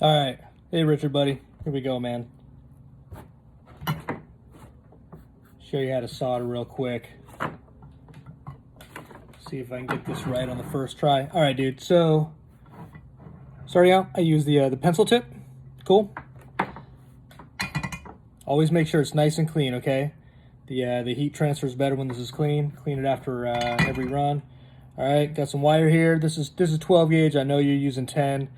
All right. Hey, Richard, buddy. Here we go, man. Show you how to solder real quick. See if I can get this right on the first try. All right, dude. So, starting out, I use the pencil tip. Cool. Always make sure it's nice and clean, okay? The heat transfer is better when this is clean. Clean it after every run. All right, got some wire here. This is 12 gauge. I know you're using 10.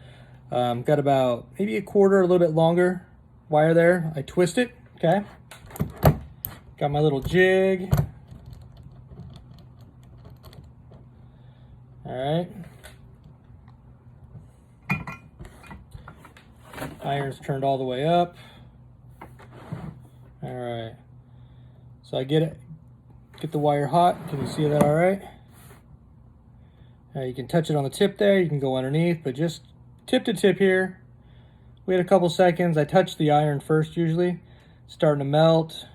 Got about maybe a quarter, a little bit longer wire there. I twist it, okay? Got my little jig. All right. Iron's turned all the way up. All right. So I get the wire hot. Can you see that all right? You can touch it on the tip there. You can go underneath, but just tip to tip here. Wait a couple seconds. I touch the iron first usually. Starting to melt.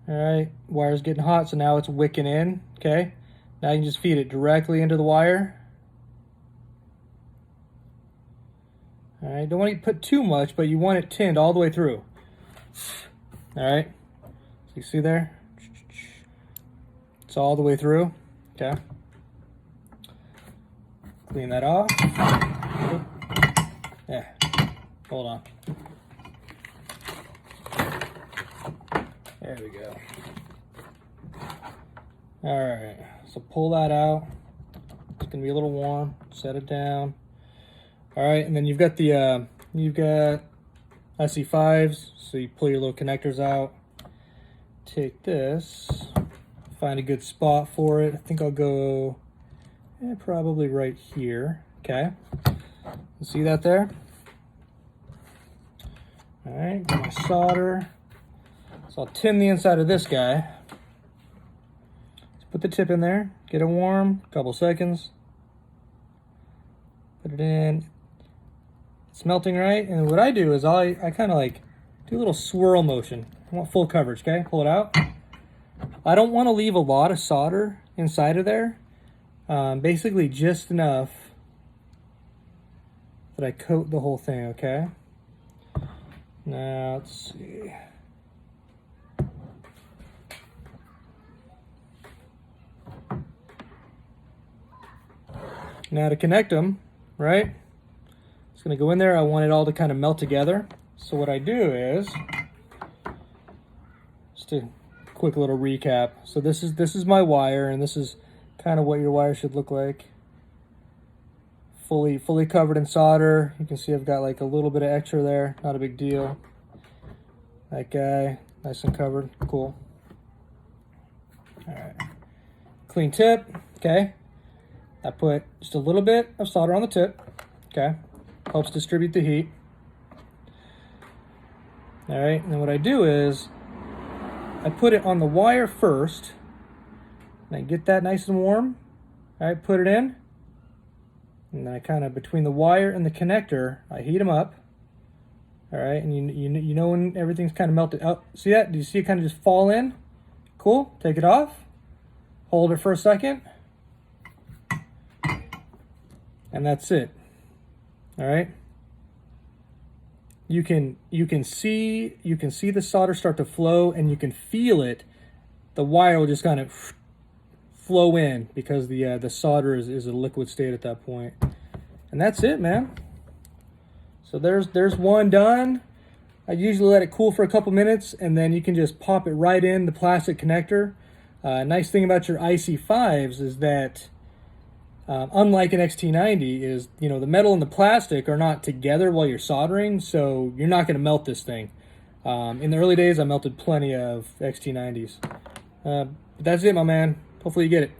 All right, wire's getting hot, so now it's wicking in, okay? Now you can just feed it directly into the wire. All right, don't want to put too much, but you want it tinned all the way through. All right, so you see there? It's all the way through, okay? Clean that off. Yeah, hold on. There we go. All right, so pull that out. It's gonna be a little warm. Set it down. All right, and then you've got the IC5s. So you pull your little connectors out. Take this. Find a good spot for it. I think I'll go probably right here. Okay. You see that there? All right, got my solder. So I'll tin the inside of this guy. Just put the tip in there, get it warm, a couple seconds. Put it in. It's melting right, and what I do is I kind of like do a little swirl motion. I want full coverage, okay? Pull it out. I don't want to leave a lot of solder inside of there. Basically just enough that I coat the whole thing, okay? Now, let's see. Now to connect them, right? It's gonna go in there. I want it all to kind of melt together. So what I do is, just a quick little recap. So this is my wire, and this is kind of what your wire should look like. Fully covered in solder. You can see I've got like a little bit of extra there. Not a big deal. That guy, nice and covered. Cool. All right. Clean tip. Okay. I put just a little bit of solder on the tip, okay? Helps distribute the heat. All right, and then what I do is I put it on the wire first, and I get that nice and warm. All right, put it in, and then I kind of, between the wire and the connector, I heat them up. All right, and you know when everything's kind of melted out. See that? Do you see it kind of just fall in? Cool, take it off. Hold it for a second. And that's it. All right. You can see the solder start to flow, and you can feel it. The wire will just kind of flow in because the solder is a liquid state at that point. And that's it, man. So there's one done. I usually let it cool for a couple minutes, and then you can just pop it right in the plastic connector. Nice thing about your IC5s is that unlike an XT90 is, you know, the metal and the plastic are not together while you're soldering, so you're not going to melt this thing. In the early days, I melted plenty of XT90s. But that's it, my man. Hopefully you get it.